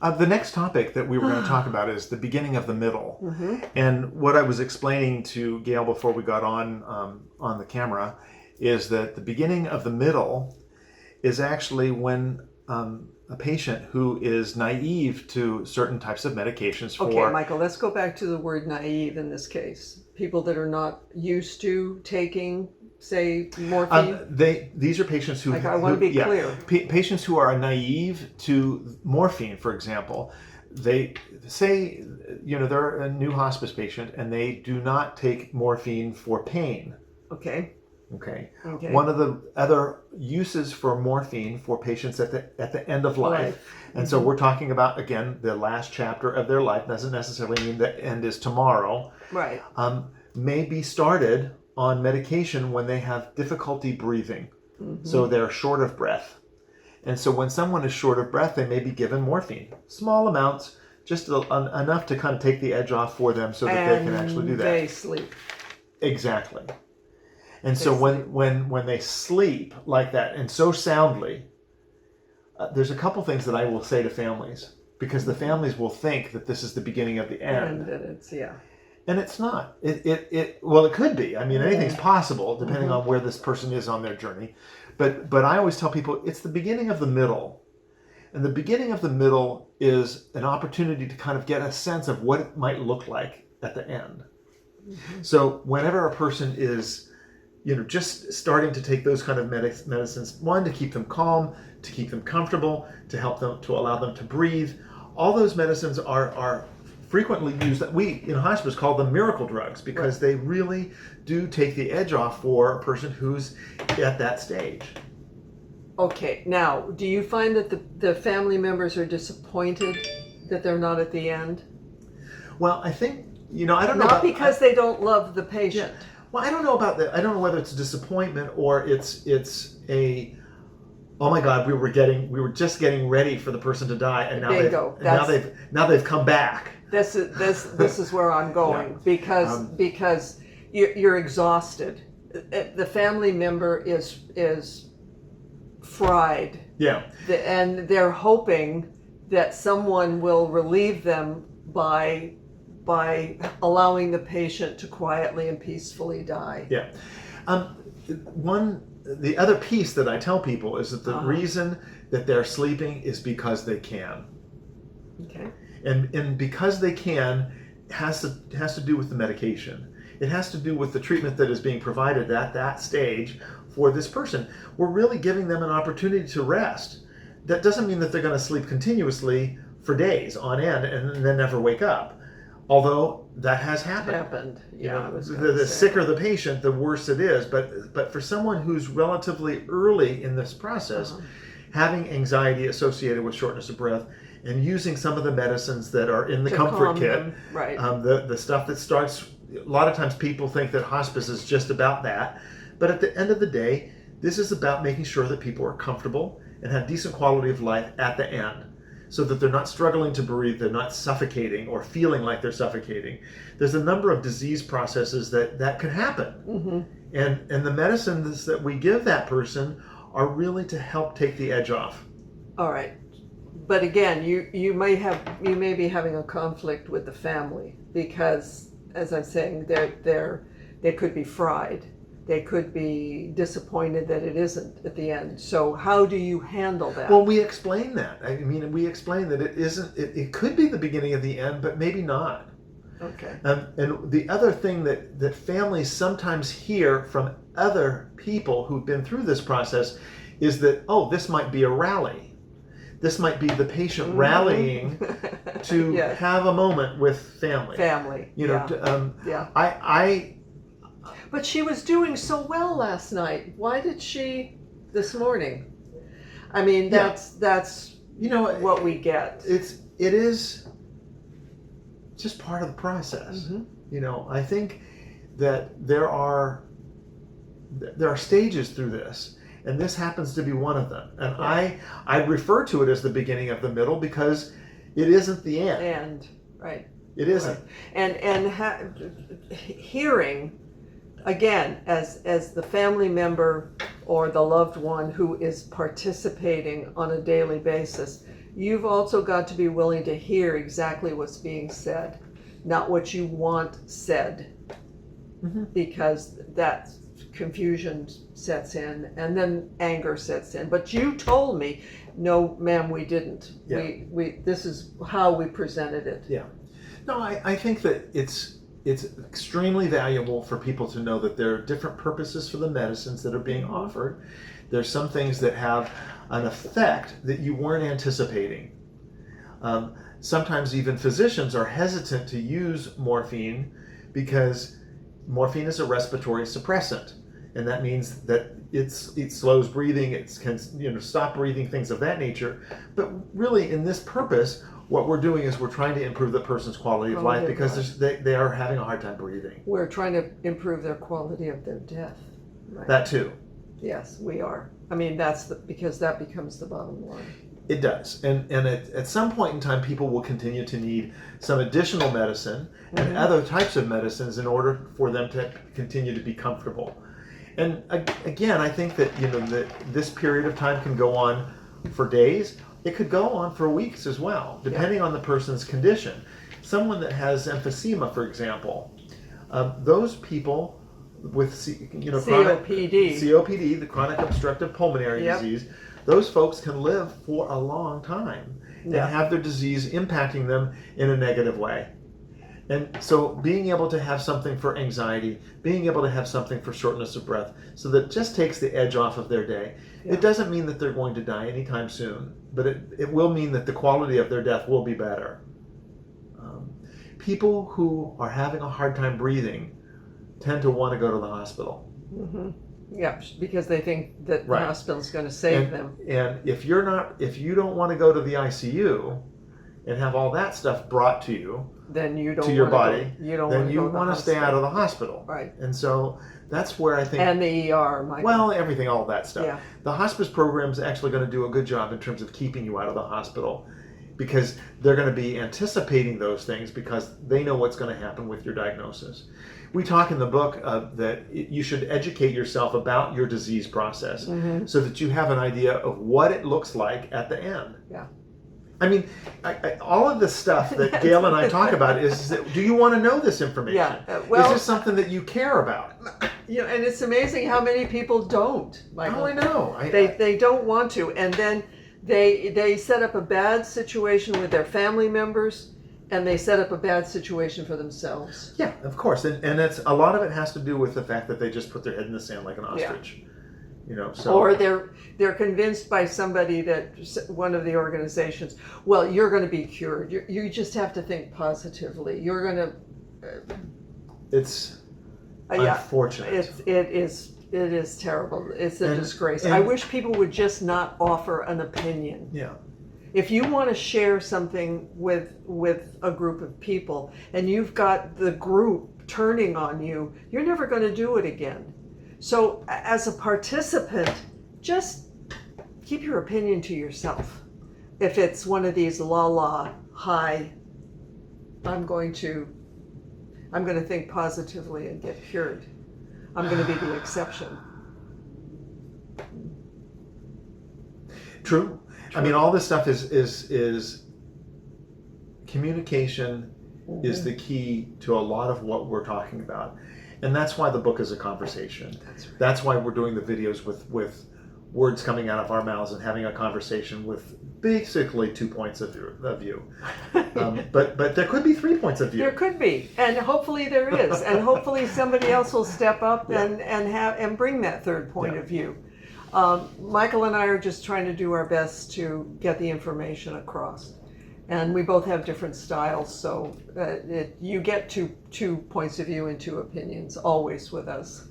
The next topic that we were going to talk about is the beginning of the middle. And what I was explaining to Gail before we got on the camera is that the beginning of the middle is actually when a patient who is naive to certain types of medications for... Okay, Michael, let's go back to the word naive in this case. People that are not used to taking, say, morphine. These are patients who... I want to be clear. Patients who are naive to morphine, for example. They say, they're a new hospice patient and they do not take morphine for pain. Okay. One of the other uses for morphine for patients at the end of life, and so we're talking about, again, the last chapter of their life, doesn't necessarily mean the end is tomorrow, right? May be started on medication when they have difficulty breathing, so they're short of breath. And so when someone is short of breath, they may be given morphine, small amounts, just enough to kind of take the edge off for them so that they can actually do that. They sleep. Exactly. And so when they sleep like that and so soundly, there's a couple things that I will say to families, because the families will think that this is the beginning of the end. And it's not. Well, it could be. I mean, anything's possible depending on where this person is on their journey. But I always tell people it's the beginning of the middle. And the beginning of the middle is an opportunity to kind of get a sense of what it might look like at the end. So whenever a person is just starting to take those kind of medicines, one, to keep them calm, to keep them comfortable, to help them, to allow them to breathe. All those medicines are frequently used, that we in hospice call them miracle drugs, because they really do take the edge off for a person who's at that stage. Okay, now, do you find that the family members are disappointed that they're not at the end? Well, I think, I don't know. Not because they don't love the patient. Yeah. Well, I don't know about that. I don't know whether it's a disappointment or it's a, oh my God, we were just getting ready for the person to die, and now they've come back. This is where I'm going, because you're exhausted. The family member is fried. Yeah. And they're hoping that someone will relieve them by allowing the patient to quietly and peacefully die. Yeah. The other piece that I tell people is that the reason that they're sleeping is because they can. Okay. And because they can has to do with the medication. It has to do with the treatment that is being provided at that stage for this person. We're really giving them an opportunity to rest. That doesn't mean that they're going to sleep continuously for days on end and then never wake up. Although that has happened. Yeah. The sicker the patient, the worse it is. But for someone who's relatively early in this process, having anxiety associated with shortness of breath and using some of the medicines that are in the comfort kit, right? The stuff that starts. A lot of times people think that hospice is just about that, but at the end of the day, this is about making sure that people are comfortable and have decent quality of life at the end, so that they're not struggling to breathe, they're not suffocating or feeling like they're suffocating. There's a number of disease processes that can happen. And the medicines that we give that person are really to help take the edge off. All right. But again, you may be having a conflict with the family, because, as I'm saying, they could be fried. They could be disappointed that it isn't at the end. So how do you handle that? Well, we explain that. I mean, we explain that it isn't. It could be the beginning of the end, but maybe not. Okay. And the other thing that families sometimes hear from other people who've been through this process is that, oh, this might be a rally. This might be the patient rallying to have a moment with family. But she was doing so well last night. Why did she this morning? I mean, that's what we get. It is just part of the process. I think that there are stages through this, and this happens to be one of them. And I refer to it as the beginning of the middle, because it isn't the end. Right. It isn't. Right. And hearing, again, as the family member or the loved one who is participating on a daily basis, you've also got to be willing to hear exactly what's being said, not what you want said, because that confusion sets in and then anger sets in. But you told me, no, ma'am, we didn't. Yeah. We this is how we presented it. Yeah. No, I think that it's extremely valuable for people to know that there are different purposes for the medicines that are being offered. There's some things that have an effect that you weren't anticipating. Sometimes even physicians are hesitant to use morphine because morphine is a respiratory suppressant, and that means that it slows breathing, it can stop breathing, things of that nature. But really, in this purpose, what we're doing is we're trying to improve the person's quality of life because they are having a hard time breathing. We're trying to improve their quality of their death. Right? That too. Yes, we are. I mean, because that becomes the bottom line. It does. And at some point in time, people will continue to need some additional medicine and other types of medicines in order for them to continue to be comfortable. And again, I think that, that this period of time can go on for days. It could go on for weeks as well, depending on the person's condition. Someone that has emphysema, for example, those people with COPD, the chronic obstructive pulmonary disease, those folks can live for a long time and have their disease impacting them in a negative way. And so being able to have something for anxiety, being able to have something for shortness of breath, so that it just takes the edge off of their day. It doesn't mean that they're going to die anytime soon, but it will mean that the quality of their death will be better. People who are having a hard time breathing tend to want to go to the hospital. Yeah, because they think that the hospital's going to save them. And if you don't want to go to the ICU and have all that stuff brought to you, then you don't to your body, then you want to stay out of the hospital. Right. And so that's where I think... And the ER, Michael. Well, everything, all that stuff. Yeah. The hospice program is actually going to do a good job in terms of keeping you out of the hospital, because they're going to be anticipating those things because they know what's going to happen with your diagnosis. We talk in the book that you should educate yourself about your disease process so that you have an idea of what it looks like at the end. Yeah. I mean, all of the stuff that Gail and I talk about is that, do you want to know this information? Yeah. Is this something that you care about? And it's amazing how many people don't, Michael. Oh, I know. They don't want to. And then they set up a bad situation with their family members, and they set up a bad situation for themselves. Yeah, of course. And it's a lot of it has to do with the fact that they just put their head in the sand like an ostrich. So. Or they're convinced by somebody, that one of the organizations, well, you're going to be cured. You just have to think positively. You're going to. It's unfortunate. It is terrible. It's a disgrace. I wish people would just not offer an opinion. Yeah. If you want to share something with a group of people and you've got the group turning on you, you're never going to do it again. So as a participant, just keep your opinion to yourself. If it's one of these hi, I'm going to think positively and get cured. I'm going to be the exception. True. I mean, all this stuff is communication is the key to a lot of what we're talking about. And that's why the book is a conversation. That's why we're doing the videos with words coming out of our mouths and having a conversation with basically 2 points of view. But there could be 3 points of view. There could be, and hopefully there is, and hopefully somebody else will step up and bring that third point of view. Michael and I are just trying to do our best to get the information across. And we both have different styles, so you get two points of view and 2 opinions, always with us.